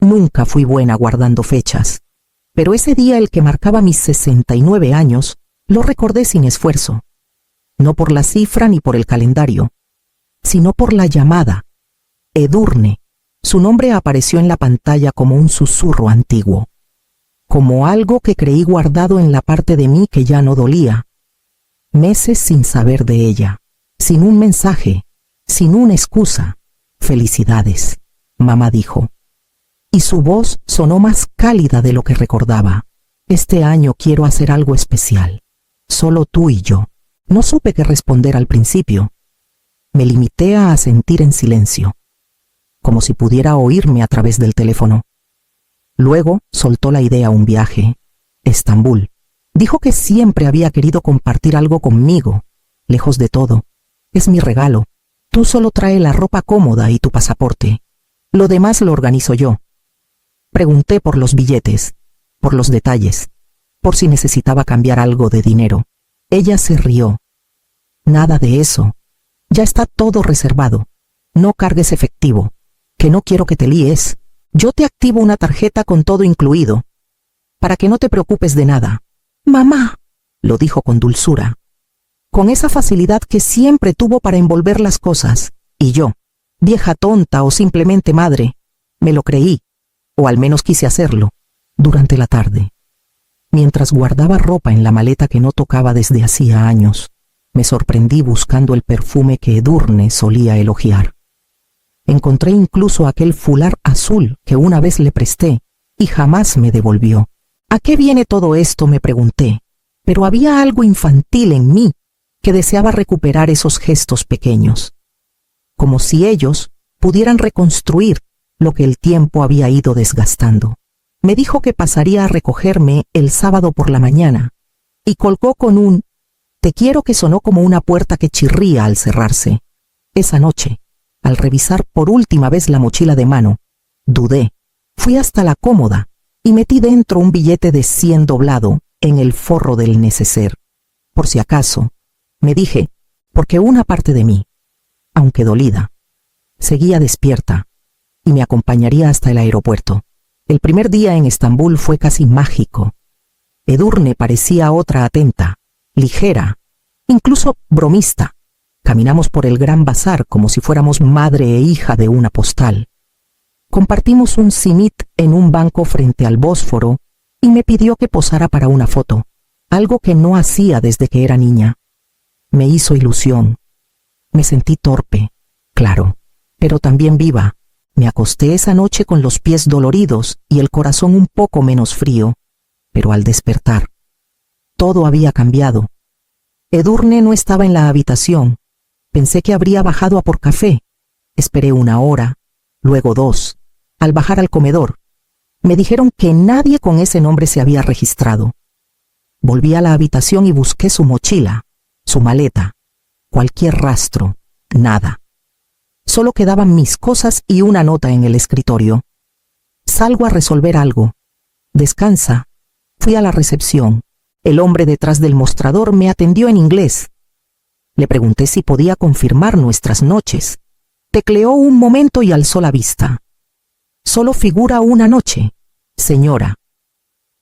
Nunca fui buena guardando fechas, pero ese día, el que marcaba mis 69 años, lo recordé sin esfuerzo. No por la cifra ni por el calendario, sino por la llamada. Edurne. Su nombre apareció en la pantalla como un susurro antiguo, como algo que creí guardado en la parte de mí que ya no dolía. Meses sin saber de ella, sin un mensaje, sin una excusa. Felicidades, mamá dijo. Y su voz sonó más cálida de lo que recordaba. Este año quiero hacer algo especial. Solo tú y yo. No supe qué responder al principio. Me limité a asentir en silencio, como si pudiera oírme a través del teléfono. Luego soltó la idea a un viaje. Estambul. Dijo que siempre había querido compartir algo conmigo, lejos de todo. Es mi regalo. Tú solo trae la ropa cómoda y tu pasaporte. Lo demás lo organizo yo. Pregunté por los billetes, por los detalles, por si necesitaba cambiar algo de dinero. Ella se rió. Nada de eso. Ya está todo reservado. No cargues efectivo, que no quiero que te líes. Yo te activo una tarjeta con todo incluido, para que no te preocupes de nada. Mamá, lo dijo con dulzura, con esa facilidad que siempre tuvo para envolver las cosas, y yo, vieja tonta o simplemente madre, me lo creí, o al menos quise hacerlo, durante la tarde. Mientras guardaba ropa en la maleta que no tocaba desde hacía años, me sorprendí buscando el perfume que Edurne solía elogiar. Encontré incluso aquel fular azul que una vez le presté y jamás me devolvió. ¿A qué viene todo esto?, me pregunté, pero había algo infantil en mí que deseaba recuperar esos gestos pequeños, como si ellos pudieran reconstruir lo que el tiempo había ido desgastando. Me dijo que pasaría a recogerme el sábado por la mañana y colgó con un "te quiero" que sonó como una puerta que chirría al cerrarse. Esa noche, al revisar por última vez la mochila de mano, dudé. Fui hasta la cómoda y metí dentro un billete de 100 doblado en el forro del neceser. Por si acaso, me dije, porque una parte de mí, aunque dolida, seguía despierta y me acompañaría hasta el aeropuerto. El primer día en Estambul fue casi mágico. Edurne parecía otra atenta, ligera, incluso bromista. Caminamos por el Gran Bazar como si fuéramos madre e hija de una postal. Compartimos un simit en un banco frente al Bósforo y me pidió que posara para una foto, algo que no hacía desde que era niña. Me hizo ilusión. Me sentí torpe, claro, pero también viva. Me acosté esa noche con los pies doloridos y el corazón un poco menos frío, pero al despertar, todo había cambiado. Edurne no estaba en la habitación. Pensé que habría bajado a por café. Esperé 1 hora, luego 2. Al bajar al comedor, me dijeron que nadie con ese nombre se había registrado. Volví a la habitación y busqué su mochila, su maleta, cualquier rastro, nada. Solo quedaban mis cosas y una nota en el escritorio. Salgo a resolver algo. Descansa. Fui a la recepción. El hombre detrás del mostrador me atendió en inglés. Le pregunté si podía confirmar nuestras noches. Tecleó un momento y alzó la vista. Solo figura una noche, señora.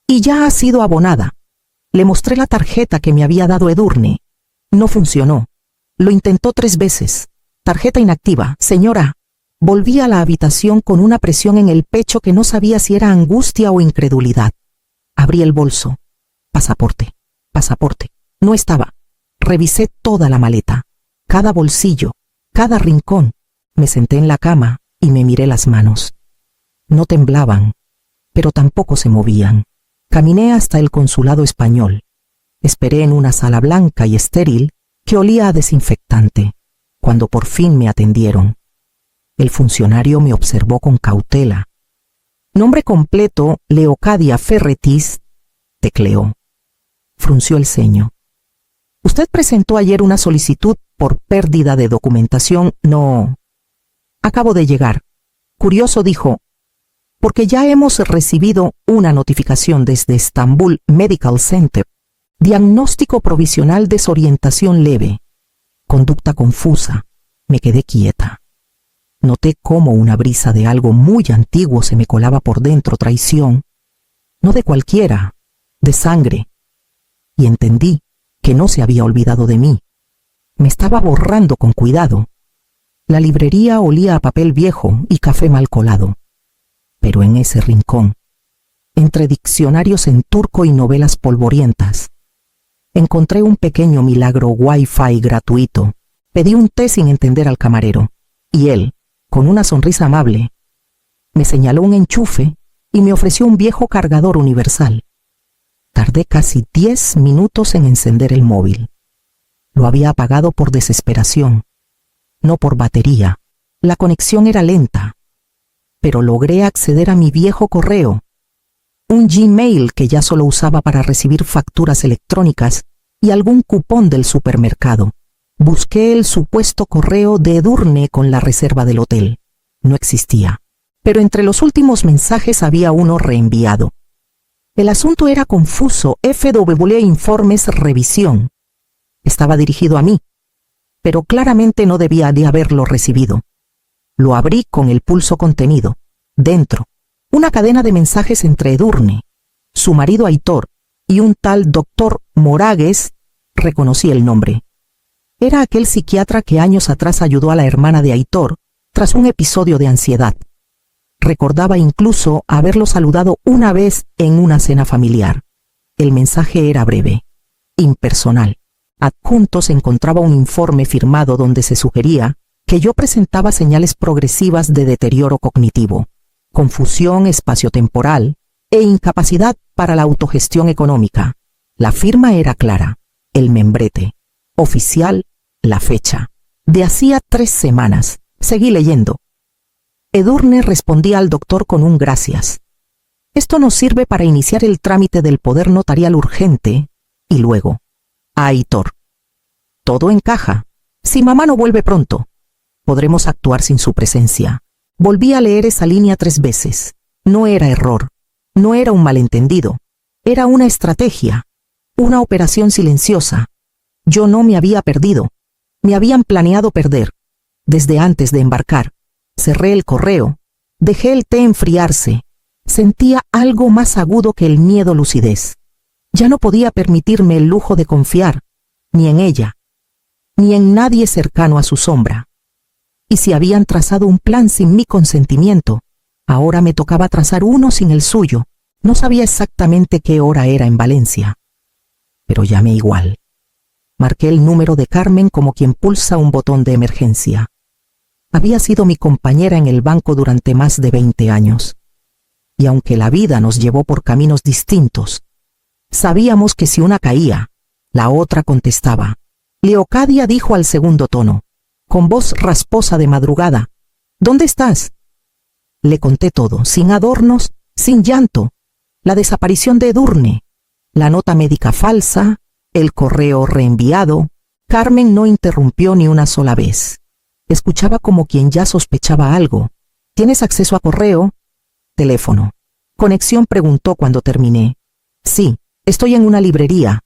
Y ya ha sido abonada. Le mostré la tarjeta que me había dado Edurne. No funcionó. Lo intentó 3 veces. Tarjeta inactiva, señora. Volví a la habitación con una presión en el pecho que no sabía si era angustia o incredulidad. Abrí el bolso. Pasaporte. No estaba. Revisé toda la maleta, cada bolsillo, cada rincón. Me senté en la cama y me miré las manos. No temblaban, pero tampoco se movían. Caminé hasta el consulado español. Esperé en una sala blanca y estéril que olía a desinfectante, cuando por fin me atendieron. El funcionario me observó con cautela. Nombre completo, Leocadia Ferretis, tecleó. Frunció el ceño. Usted presentó ayer una solicitud por pérdida de documentación. No. Acabo de llegar. Curioso, dijo, porque ya hemos recibido una notificación desde Estambul Medical Center. Diagnóstico provisional: desorientación leve. Conducta confusa. Me quedé quieta. Noté cómo una brisa de algo muy antiguo se me colaba por dentro, traición, no de cualquiera, de sangre, y entendí que no se había olvidado de mí. Me estaba borrando con cuidado. La librería olía a papel viejo y café mal colado. Pero en ese rincón, entre diccionarios en turco y novelas polvorientas, encontré un pequeño milagro Wi-Fi gratuito. Pedí un té sin entender al camarero, y él, con una sonrisa amable, me señaló un enchufe y me ofreció un viejo cargador universal. Tardé casi 10 minutos en encender el móvil. Lo había apagado por desesperación, no por batería. La conexión era lenta, pero logré acceder a mi viejo correo, un Gmail que ya solo usaba para recibir facturas electrónicas y algún cupón del supermercado. Busqué el supuesto correo de Edurne con la reserva del hotel. No existía, pero entre los últimos mensajes había uno reenviado. El asunto era confuso. FW Informes Revisión. Estaba dirigido a mí, pero claramente no debía de haberlo recibido. Lo abrí con el pulso contenido. Dentro, una cadena de mensajes entre Edurne, su marido Aitor y un tal doctor Moragues. Reconocí el nombre. Era aquel psiquiatra que años atrás ayudó a la hermana de Aitor tras un episodio de ansiedad. Recordaba incluso haberlo saludado una vez en una cena familiar. El mensaje era breve, impersonal. Adjunto se encontraba un informe firmado donde se sugería que yo presentaba señales progresivas de deterioro cognitivo, confusión espaciotemporal e incapacidad para la autogestión económica. La firma era clara, el membrete. Oficial, la fecha. De hacía 3 semanas. Seguí leyendo. Edurne respondía al doctor con un gracias. Esto nos sirve para iniciar el trámite del poder notarial urgente. Y luego, a Aitor. Todo encaja. Si mamá no vuelve pronto, podremos actuar sin su presencia. Volví a leer esa línea 3 veces. No era error. No era un malentendido. Era una estrategia. Una operación silenciosa. Yo no me había perdido. Me habían planeado perder. Desde antes de embarcar, cerré el correo, dejé el té enfriarse. Sentía algo más agudo que el miedo lucidez. Ya no podía permitirme el lujo de confiar, ni en ella, ni en nadie cercano a su sombra. Y si habían trazado un plan sin mi consentimiento, ahora me tocaba trazar uno sin el suyo. No sabía exactamente qué hora era en Valencia, pero llamé igual. Marqué el número de Carmen como quien pulsa un botón de emergencia. Había sido mi compañera en el banco durante más de 20 años. Y aunque la vida nos llevó por caminos distintos, sabíamos que si una caía, la otra contestaba. Leocadia dijo al segundo tono, con voz rasposa de madrugada, ¿dónde estás? Le conté todo, sin adornos, sin llanto. La desaparición de Edurne, la nota médica falsa, el correo reenviado. Carmen no interrumpió ni una sola vez. Escuchaba como quien ya sospechaba algo. ¿Tienes acceso a correo? Teléfono. Conexión, preguntó cuando terminé. Sí, estoy en una librería.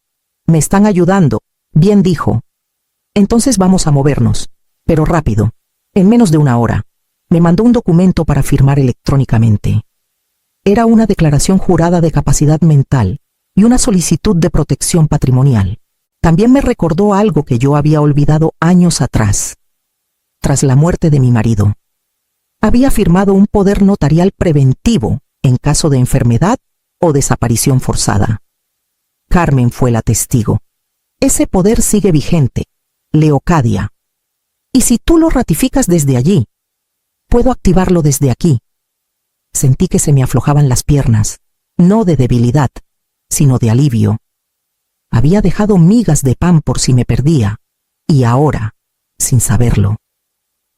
Me están ayudando. Bien, dijo. Entonces vamos a movernos, pero rápido. En menos de 1 hora. Me mandó un documento para firmar electrónicamente. Era una declaración jurada de capacidad mental y una solicitud de protección patrimonial. También me recordó algo que yo había olvidado años atrás. Tras la muerte de mi marido, había firmado un poder notarial preventivo en caso de enfermedad o desaparición forzada. Carmen fue la testigo. Ese poder sigue vigente, Leocadia. Y si tú lo ratificas desde allí, puedo activarlo desde aquí. Sentí que se me aflojaban las piernas, no de debilidad, sino de alivio. Había dejado migas de pan por si me perdía, y ahora, sin saberlo,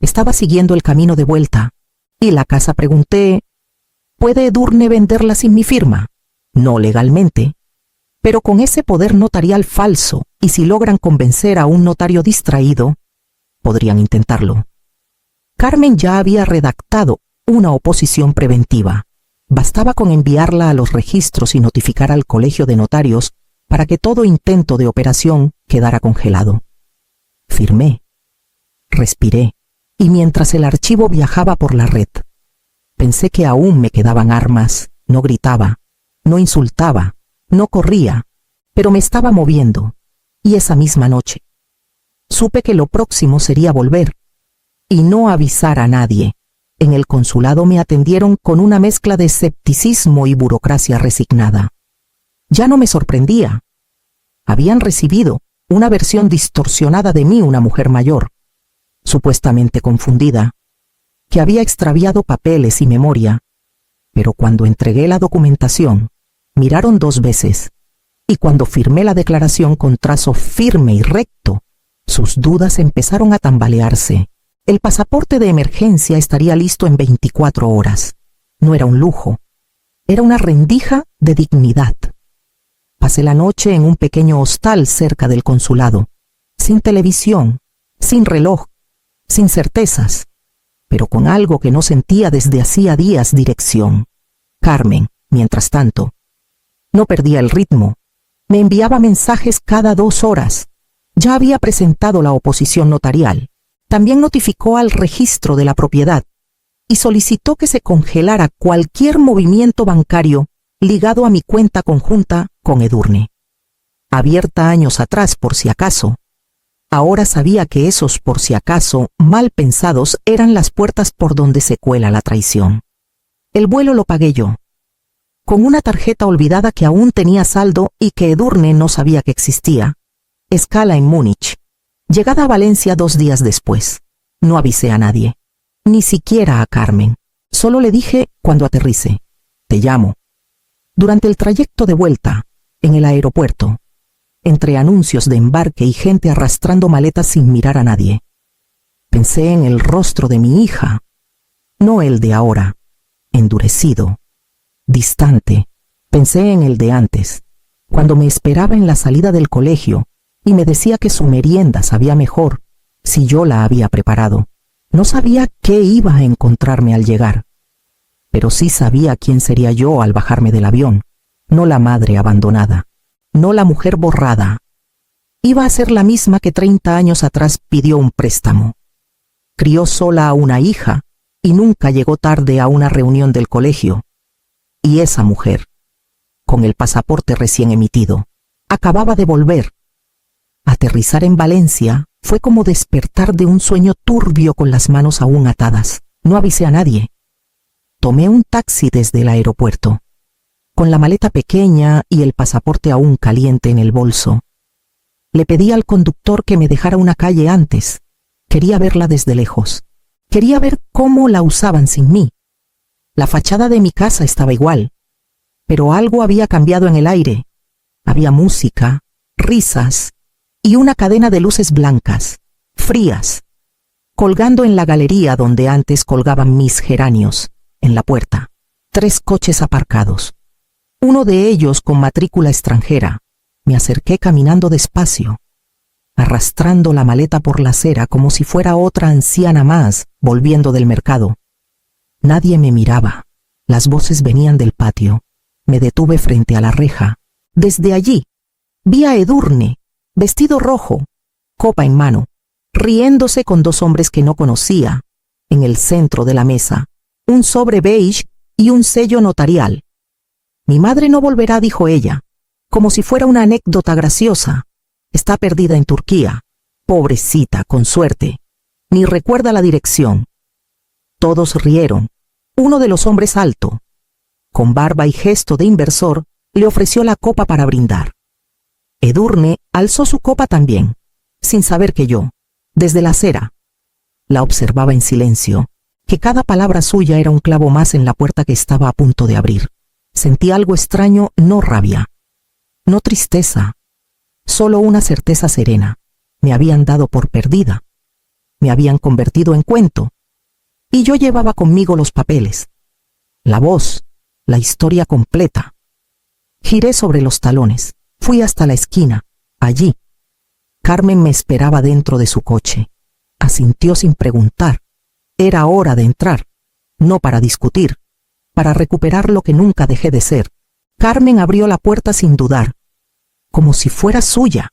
estaba siguiendo el camino de vuelta. ¿Y la casa? Pregunté. ¿Puede Edurne venderla sin mi firma? No legalmente, pero con ese poder notarial falso, y si logran convencer a un notario distraído, podrían intentarlo. Carmen ya había redactado una oposición preventiva. Bastaba con enviarla a los registros y notificar al colegio de notarios para que todo intento de operación quedara congelado. Firmé. Respiré. y mientras el archivo viajaba por la red, pensé que aún me quedaban armas. No gritaba, no insultaba, no corría, pero me estaba moviendo, y esa misma noche supe que lo próximo sería volver y no avisar a nadie. En el consulado me atendieron con una mezcla de escepticismo y burocracia resignada. Ya no me sorprendía. Habían recibido una versión distorsionada de mí, una mujer mayor, supuestamente confundida, que había extraviado papeles y memoria, pero cuando entregué la documentación, miraron 2 veces, y cuando firmé la declaración con trazo firme y recto, sus dudas empezaron a tambalearse. El pasaporte de emergencia estaría listo en 24 horas. No era un lujo, era una rendija de dignidad. Pasé la noche en un pequeño hostal cerca del consulado, sin televisión, sin reloj, sin certezas, pero con algo que no sentía desde hacía días: dirección. Carmen, mientras tanto, no perdía el ritmo. Me enviaba mensajes cada 2 horas. Ya había presentado la oposición notarial. También notificó al registro de la propiedad y solicitó que se congelara cualquier movimiento bancario ligado a mi cuenta conjunta con Edurne, abierta años atrás por si acaso. Ahora sabía que esos por si acaso mal pensados eran las puertas por donde se cuela la traición. El vuelo lo pagué yo, con una tarjeta olvidada que aún tenía saldo y que Edurne no sabía que existía. Escala en Múnich. Llegada a Valencia 2 días después. No avisé a nadie, ni siquiera a Carmen. Solo le dije cuando aterrice: te llamo. Durante el trayecto de vuelta, en el aeropuerto, entre anuncios de embarque y gente arrastrando maletas sin mirar a nadie, pensé en el rostro de mi hija, no el de ahora, endurecido, distante. Pensé en el de antes, cuando me esperaba en la salida del colegio y me decía que su merienda sabía mejor si yo la había preparado. No sabía qué iba a encontrarme al llegar, pero sí sabía quién sería yo al bajarme del avión. No la madre abandonada, no la mujer borrada. Iba a ser la misma que 30 años atrás pidió un préstamo. Crió sola a una hija y nunca llegó tarde a una reunión del colegio. Y esa mujer, con el pasaporte recién emitido, acababa de volver. Aterrizar en Valencia fue como despertar de un sueño turbio con las manos aún atadas. No avisé a nadie. Tomé un taxi desde el aeropuerto, con la maleta pequeña y el pasaporte aún caliente en el bolso. Le pedí al conductor que me dejara una calle antes. Quería verla desde lejos. Quería ver cómo la usaban sin mí. La fachada de mi casa estaba igual, pero algo había cambiado en el aire. Había música, risas y una cadena de luces blancas, frías, colgando en la galería donde antes colgaban mis geranios, en la puerta. 3 coches aparcados, uno de ellos con matrícula extranjera. Me acerqué caminando despacio, arrastrando la maleta por la acera como si fuera otra anciana más volviendo del mercado. Nadie me miraba. Las voces venían del patio. Me detuve frente a la reja. Desde allí vi a Edurne, vestido rojo, copa en mano, riéndose con 2 hombres que no conocía. En el centro de la mesa, un sobre beige y un sello notarial. Mi madre no volverá, dijo ella, como si fuera una anécdota graciosa. Está perdida en Turquía. Pobrecita, con suerte. Ni recuerda la dirección. Todos rieron. Uno de los hombres alto, con barba y gesto de inversor, le ofreció la copa para brindar. Edurne alzó su copa también, sin saber que yo, desde la acera, la observaba en silencio, que cada palabra suya era un clavo más en la puerta que estaba a punto de abrir. Sentí algo extraño, no rabia, no tristeza, solo una certeza serena. Me habían dado por perdida, me habían convertido en cuento, y yo llevaba conmigo los papeles, la voz, la historia completa. Giré sobre los talones, fui hasta la esquina. Allí, Carmen me esperaba dentro de su coche. Asintió sin preguntar. Era hora de entrar, no para discutir, para recuperar lo que nunca dejé de ser. Carmen abrió la puerta sin dudar, como si fuera suya.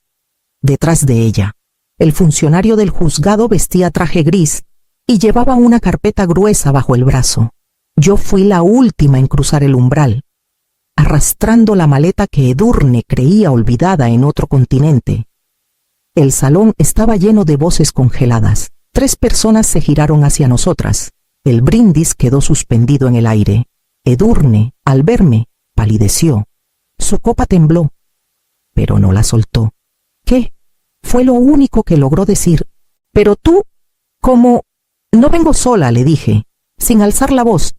Detrás de ella, el funcionario del juzgado vestía traje gris y llevaba una carpeta gruesa bajo el brazo. Yo fui la última en cruzar el umbral, arrastrando la maleta que Edurne creía olvidada en otro continente. El salón estaba lleno de voces congeladas. 3 personas se giraron hacia nosotras. El brindis quedó suspendido en el aire. Edurne, al verme, palideció. Su copa tembló, pero no la soltó. ¿Qué? Fue lo único que logró decir. Pero tú, ¿cómo? No vengo sola, le dije, sin alzar la voz,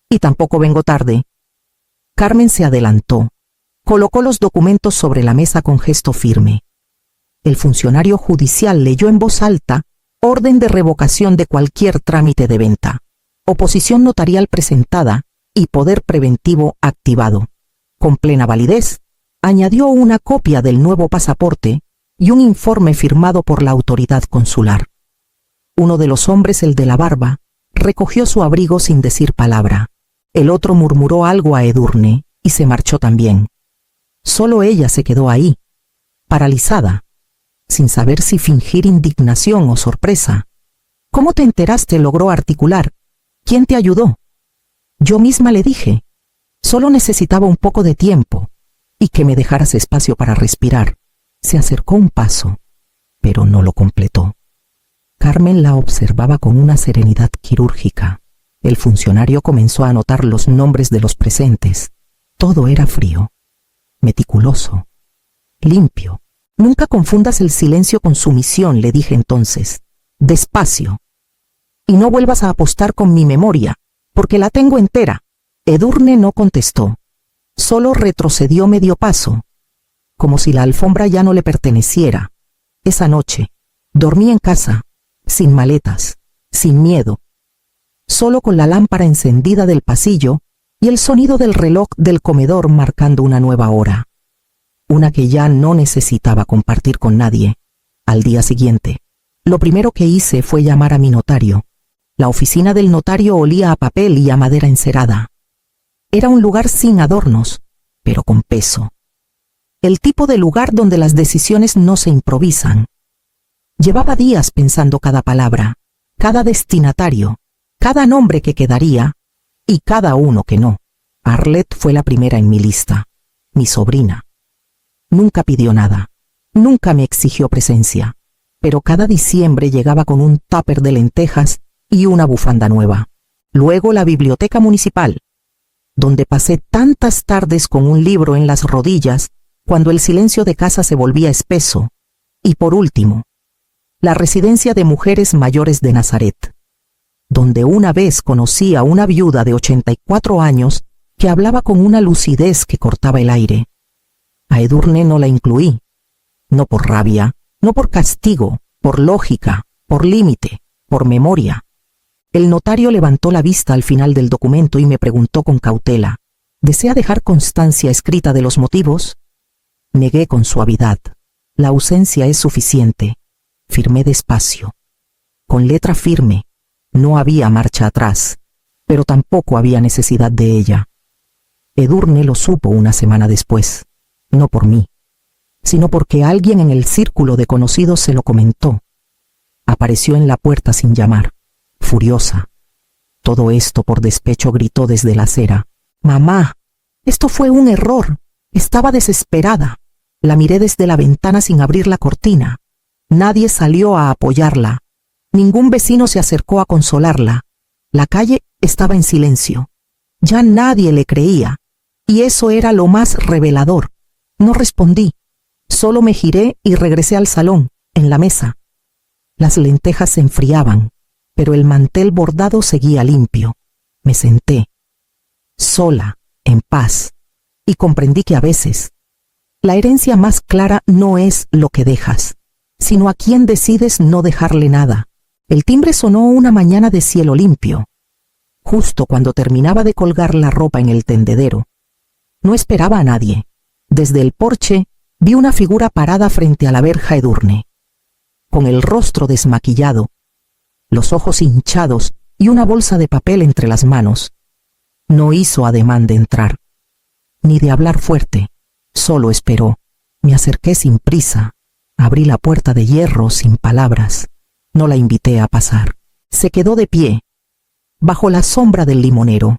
y tampoco vengo tarde. Carmen se adelantó. Colocó los documentos sobre la mesa con gesto firme. El funcionario judicial leyó en voz alta orden de revocación de cualquier trámite de venta, oposición notarial presentada y poder preventivo activado. Con plena validez, añadió una copia del nuevo pasaporte y un informe firmado por la autoridad consular. Uno de los hombres, el de la barba, recogió su abrigo sin decir palabra. El otro murmuró algo a Edurne y se marchó también. Solo ella se quedó ahí, paralizada, sin saber si fingir indignación o sorpresa. ¿Cómo te enteraste?, logró articular. ¿Quién te ayudó? Yo misma, le dije. Solo necesitaba un poco de tiempo y que me dejaras espacio para respirar. Se acercó un paso, pero no lo completó. Carmen la observaba con una serenidad quirúrgica. El funcionario comenzó a anotar los nombres de los presentes. Todo era frío, meticuloso, limpio. Nunca confundas el silencio con sumisión, le dije entonces. Despacio. Y no vuelvas a apostar con mi memoria, porque la tengo entera. Edurne no contestó. Solo retrocedió medio paso, como si la alfombra ya no le perteneciera. Esa noche, dormí en casa, sin maletas, sin miedo, solo con la lámpara encendida del pasillo y el sonido del reloj del comedor marcando una nueva hora. Una que ya no necesitaba compartir con nadie. Al día siguiente, lo primero que hice fue llamar a mi notario. La oficina del notario olía a papel y a madera encerada. Era un lugar sin adornos, pero con peso. El tipo de lugar donde las decisiones no se improvisan. Llevaba días pensando cada palabra, cada destinatario, cada nombre que quedaría y cada uno que no. Arlette fue la primera en mi lista, mi sobrina. Nunca pidió nada, nunca me exigió presencia, pero cada diciembre llegaba con un tupper de lentejas y una bufanda nueva. Luego la biblioteca municipal, donde pasé tantas tardes con un libro en las rodillas cuando el silencio de casa se volvía espeso. Y por último, la residencia de mujeres mayores de Nazaret, donde una vez conocí a una viuda de 84 años que hablaba con una lucidez que cortaba el aire. A Edurne no la incluí, no por rabia, no por castigo, por lógica, por límite, por memoria. El notario levantó la vista al final del documento y me preguntó con cautela, ¿desea dejar constancia escrita de los motivos? Negué con suavidad. La ausencia es suficiente. Firmé despacio, con letra firme. No había marcha atrás, pero tampoco había necesidad de ella. Edurne lo supo una semana después, no por mí, sino porque alguien en el círculo de conocidos se lo comentó. Apareció en la puerta sin llamar, furiosa. Todo esto por despecho gritó desde la acera. «Mamá, esto fue un error». Estaba desesperada. La miré desde la ventana sin abrir la cortina. Nadie salió a apoyarla. Ningún vecino se acercó a consolarla. La calle estaba en silencio. Ya nadie le creía. Y eso era lo más revelador. No respondí. Solo me giré y regresé al salón, en la mesa. Las lentejas se enfriaban, pero el mantel bordado seguía limpio. Me senté, sola, en paz, y comprendí que a veces la herencia más clara no es lo que dejas, sino a quién decides no dejarle nada. El timbre sonó una mañana de cielo limpio, justo cuando terminaba de colgar la ropa en el tendedero. No esperaba a nadie. Desde el porche vi una figura parada frente a la verja Edurne, con el rostro desmaquillado, los ojos hinchados y una bolsa de papel entre las manos. No hizo ademán de entrar, ni de hablar fuerte, solo esperó. Me acerqué sin prisa, abrí la puerta de hierro sin palabras. No la invité a pasar. Se quedó de pie, bajo la sombra del limonero,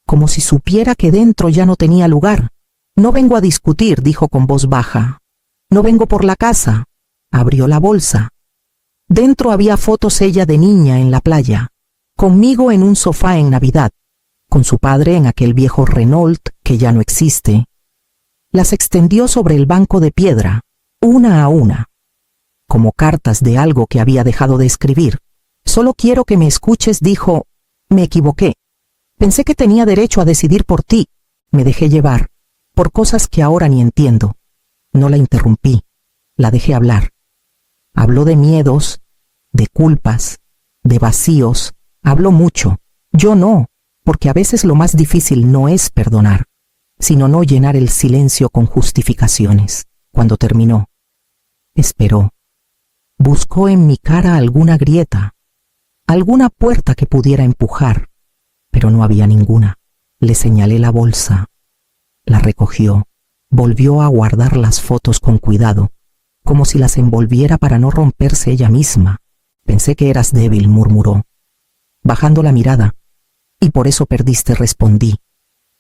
como si supiera que dentro ya no tenía lugar. No vengo a discutir, dijo con voz baja. No vengo por la casa. Abrió la bolsa. Dentro había fotos ella de niña en la playa, conmigo en un sofá en Navidad, con su padre en aquel viejo Renault que ya no existe. Las extendió sobre el banco de piedra, una a una, como cartas de algo que había dejado de escribir. Solo quiero que me escuches, dijo. Me equivoqué. Pensé que tenía derecho a decidir por ti. Me dejé llevar, por cosas que ahora ni entiendo. No la interrumpí, la dejé hablar. Habló de miedos, de culpas, de vacíos. Habló mucho. Yo no, porque a veces lo más difícil no es perdonar, sino no llenar el silencio con justificaciones. Cuando terminó, esperó. Buscó en mi cara alguna grieta, alguna puerta que pudiera empujar, pero no había ninguna. Le señalé la bolsa. La recogió. Volvió a guardar las fotos con cuidado, como si las envolviera para no romperse ella misma. Pensé que eras débil, murmuró, bajando la mirada. Y por eso perdiste, respondí,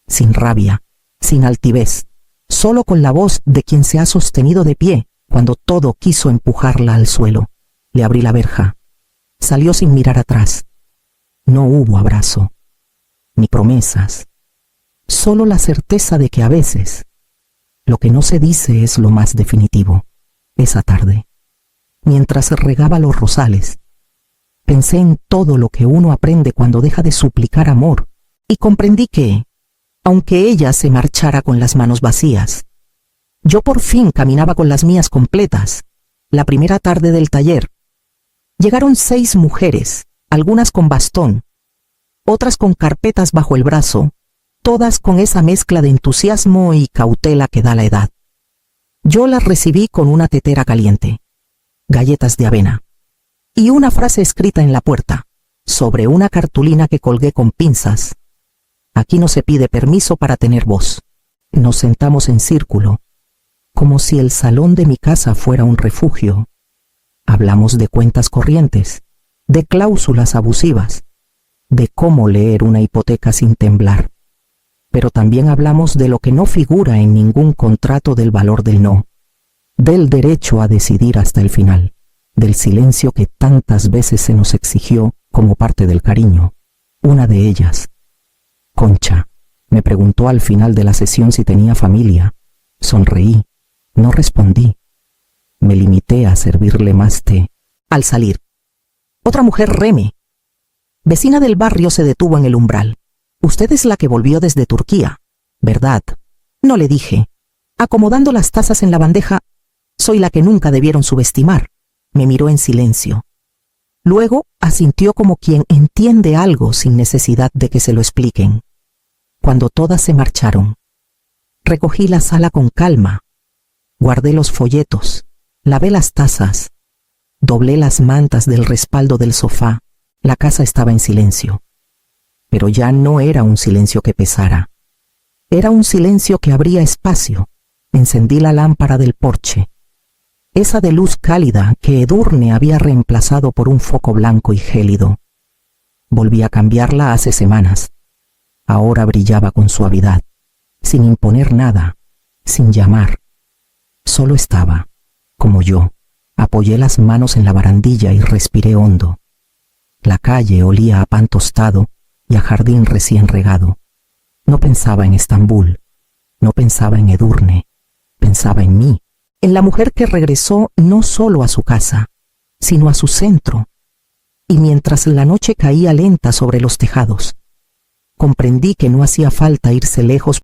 sin rabia, sin altivez, solo con la voz de quien se ha sostenido de pie cuando todo quiso empujarla al suelo. Le abrí la verja. Salió sin mirar atrás. No hubo abrazo, ni promesas, solo la certeza de que a veces lo que no se dice es lo más definitivo. Esa tarde, mientras regaba los rosales, pensé en todo lo que uno aprende cuando deja de suplicar amor, y comprendí que, aunque ella se marchara con las manos vacías, yo por fin caminaba con las mías completas. La primera tarde del taller, llegaron 6 mujeres, algunas con bastón, otras con carpetas bajo el brazo, todas con esa mezcla de entusiasmo y cautela que da la edad. Yo las recibí con una tetera caliente, galletas de avena, y una frase escrita en la puerta, sobre una cartulina que colgué con pinzas. Aquí no se pide permiso para tener voz. Nos sentamos en círculo, como si el salón de mi casa fuera un refugio. Hablamos de cuentas corrientes, de cláusulas abusivas, de cómo leer una hipoteca sin temblar. Pero también hablamos de lo que no figura en ningún contrato, del valor del no, del derecho a decidir hasta el final, del silencio que tantas veces se nos exigió como parte del cariño. Una de ellas, Concha, me preguntó al final de la sesión si tenía familia. Sonreí, no respondí. Me limité a servirle más té. Al salir, otra mujer, Reme, vecina del barrio, se detuvo en el umbral. Usted es la que volvió desde Turquía, ¿verdad? No, le dije, acomodando las tazas en la bandeja. Soy la que nunca debieron subestimar. Me miró en silencio. Luego asintió como quien entiende algo sin necesidad de que se lo expliquen. Cuando todas se marcharon, recogí la sala con calma, guardé los folletos, lavé las tazas, doblé las mantas del respaldo del sofá. La casa estaba en silencio. Pero ya no era un silencio que pesara. Era un silencio que abría espacio. Encendí la lámpara del porche, esa de luz cálida que Edurne había reemplazado por un foco blanco y gélido. Volví a cambiarla hace semanas. Ahora brillaba con suavidad, sin imponer nada, sin llamar. Solo estaba, como yo. Apoyé las manos en la barandilla y respiré hondo. La calle olía a pan tostado y a jardín recién regado. No pensaba en Estambul, no pensaba en Edurne, pensaba en mí, en la mujer que regresó no solo a su casa, sino a su centro. Y mientras la noche caía lenta sobre los tejados, comprendí que no hacía falta irse lejos